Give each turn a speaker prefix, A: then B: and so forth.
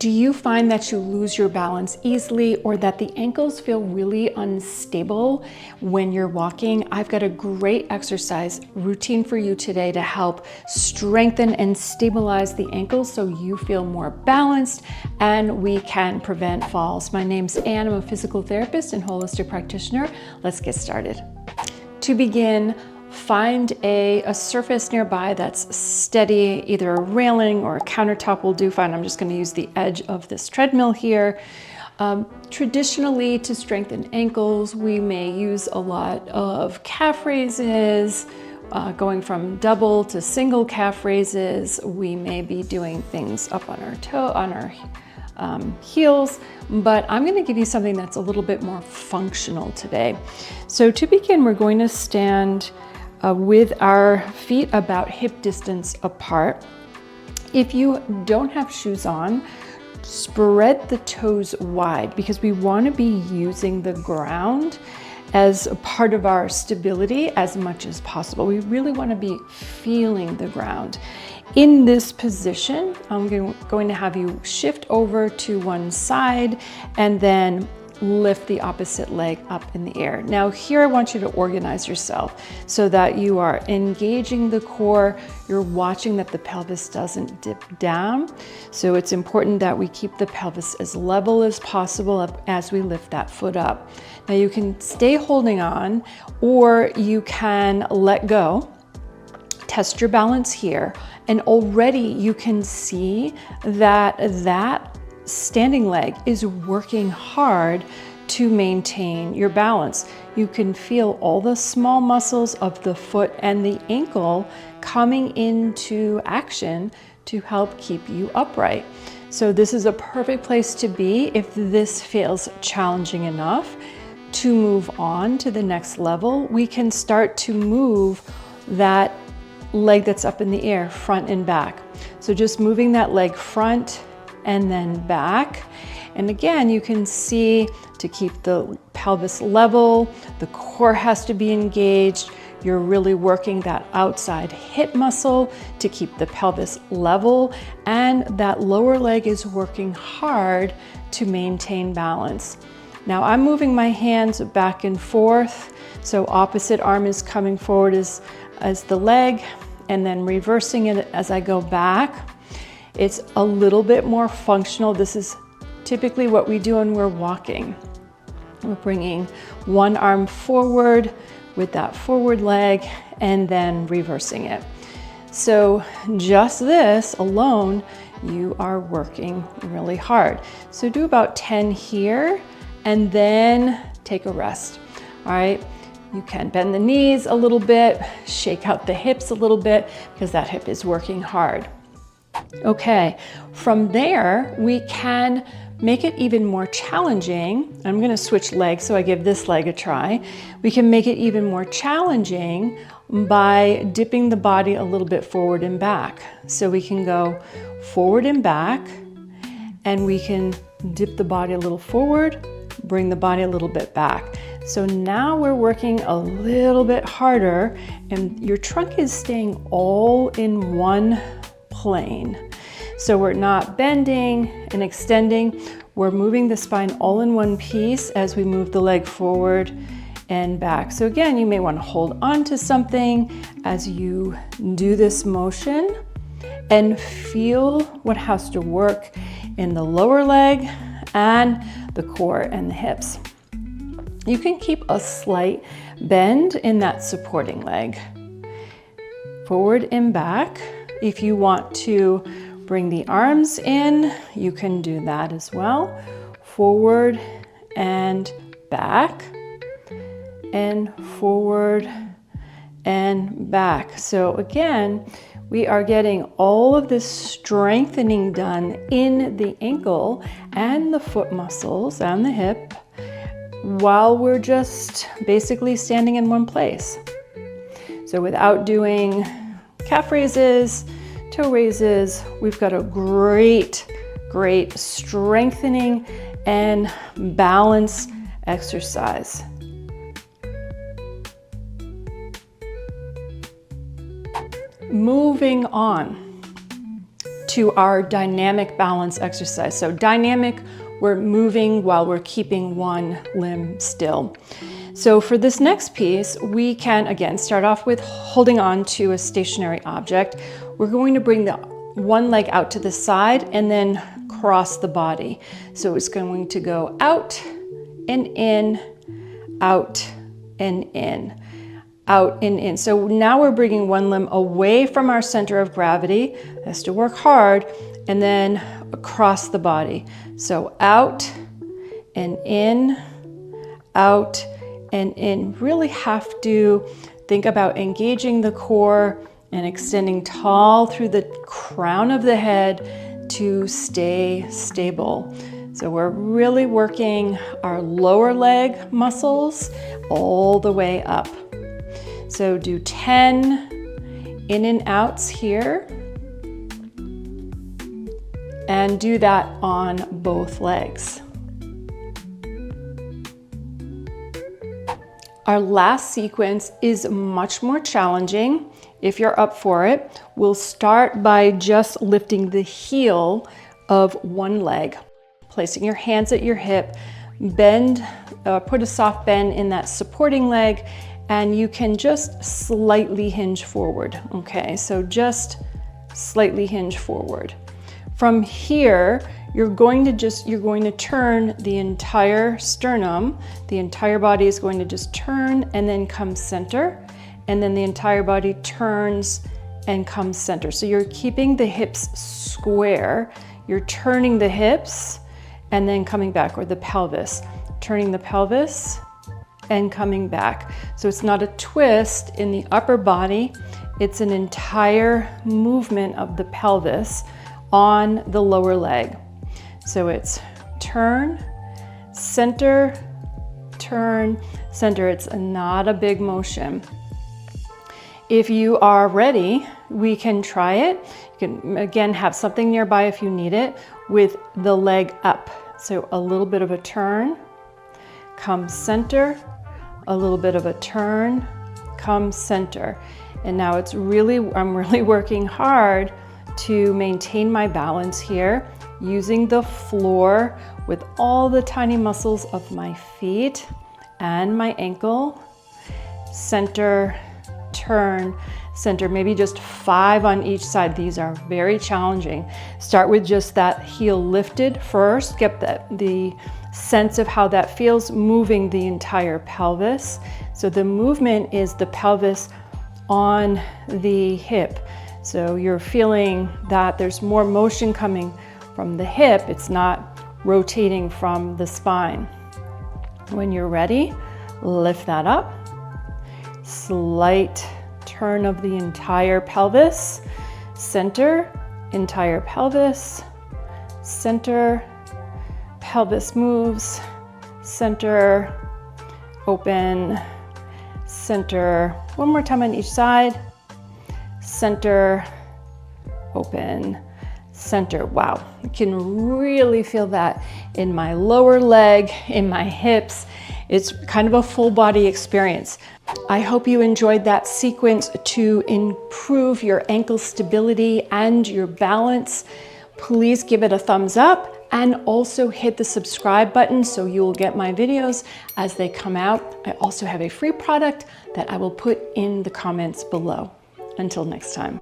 A: Do you find that you lose your balance easily or that the ankles feel really unstable when you're walking? I've got a great exercise routine for you today to help strengthen and stabilize the ankles so you feel more balanced and we can prevent falls. My name's Anne. I'm a physical therapist and holistic practitioner. Let's get started. To begin, find a surface nearby that's steady, either a railing or a countertop will do fine. I'm just going to use the edge of this treadmill here. Traditionally, to strengthen ankles, we may use a lot of calf raises, going from double to single calf raises. We may be doing things up on our heels, but I'm going to give you something that's a little bit more functional today. So to begin, we're going to stand with our feet about hip distance apart. If you don't have shoes on, spread the toes wide because we want to be using the ground as a part of our stability as much as possible. We really want to be feeling the ground. In this position, I'm going to have you shift over to one side and then lift the opposite leg up in the air. Now here I want you to organize yourself so that you are engaging the core. You're watching that the pelvis doesn't dip down. So it's important that we keep the pelvis as level as possible as we lift that foot up. Now you can stay holding on or you can let go. Test your balance here. And already you can see that standing leg is working hard to maintain your balance. You can feel all the small muscles of the foot and the ankle coming into action to help keep you upright. So this is a perfect place to be if this feels challenging enough to move on to the next level. We can start to move that leg that's up in the air, front and back. So just moving that leg front and then back. And again, you can see to keep the pelvis level, the core has to be engaged. You're really working that outside hip muscle to keep the pelvis level, and that lower leg is working hard to maintain balance. Now I'm moving my hands back and forth. So opposite arm is coming forward as the leg, and then reversing it as I go back. It's a little bit more functional. This is typically what we do when we're walking. We're bringing one arm forward with that forward leg and then reversing it. So just this alone, you are working really hard. So do about 10 here and then take a rest. All right. You can bend the knees a little bit, shake out the hips a little bit because that hip is working hard. Okay, from there, we can make it even more challenging. I'm going to switch legs, so I give this leg a try. We can make it even more challenging by dipping the body a little bit forward and back. So we can go forward and back, and we can dip the body a little forward, bring the body a little bit back. So now we're working a little bit harder, and your trunk is staying all in one plane. So we're not bending and extending. We're moving the spine all in one piece as we move the leg forward and back. So again, you may want to hold on to something as you do this motion and feel what has to work in the lower leg and the core and the hips. You can keep a slight bend in that supporting leg. Forward and back. If you want to bring the arms in, you can do that as well. Forward and back, and forward and back. So again, we are getting all of this strengthening done in the ankle and the foot muscles and the hip while we're just basically standing in one place. So without doing calf raises, toe raises, we've got a great strengthening and balance exercise. Moving on to our dynamic balance exercise. So dynamic, we're moving while we're keeping one limb still. So for this next piece, we can again start off with holding on to a stationary object. We're going to bring the one leg out to the side and then cross the body. So it's going to go out and in, out and in, out and in. So now we're bringing one limb away from our center of gravity. It has to work hard, and then across the body. So out and in, out and in. Really have to think about engaging the core and extending tall through the crown of the head to stay stable. So we're really working our lower leg muscles all the way up. So do 10 in and outs here, and do that on both legs. Our last sequence is much more challenging. If you're up for it, we'll start by just lifting the heel of one leg, placing your hands at your hip, bend, put a soft bend in that supporting leg, and you can just slightly hinge forward. Okay, so just slightly hinge forward. From here, you're going to turn the entire sternum. The entire body is going to just turn and then come center, and then the entire body turns and comes center. So you're keeping the hips square. You're turning the hips and then coming back, or the pelvis. Turning the pelvis and coming back. So it's not a twist in the upper body, it's an entire movement of the pelvis on the lower leg. So it's turn, center, turn, center. It's not a big motion. If you are ready, we can try it. You can again have something nearby if you need it, with the leg up. So a little bit of a turn, come center, a little bit of a turn, come center. And now I'm really working hard to maintain my balance here, using the floor with all the tiny muscles of my feet and my ankle. Center, turn, center, maybe just 5 on each side. These are very challenging. Start with just that heel lifted first, get the sense of how that feels, moving the entire pelvis. So the movement is the pelvis on the hip. So you're feeling that there's more motion coming from the hip. It's not rotating from the spine. When you're ready, lift that up. Slight turn of the entire pelvis. Center, entire pelvis. Center, pelvis moves. Center, open, center. One more time on each side. Center, open, center. Wow, I can really feel that in my lower leg, in my hips. It's kind of a full body experience. I hope you enjoyed that sequence to improve your ankle stability and your balance. Please give it a thumbs up and also hit the subscribe button so you will get my videos as they come out. I also have a free product that I will put in the comments below. Until next time.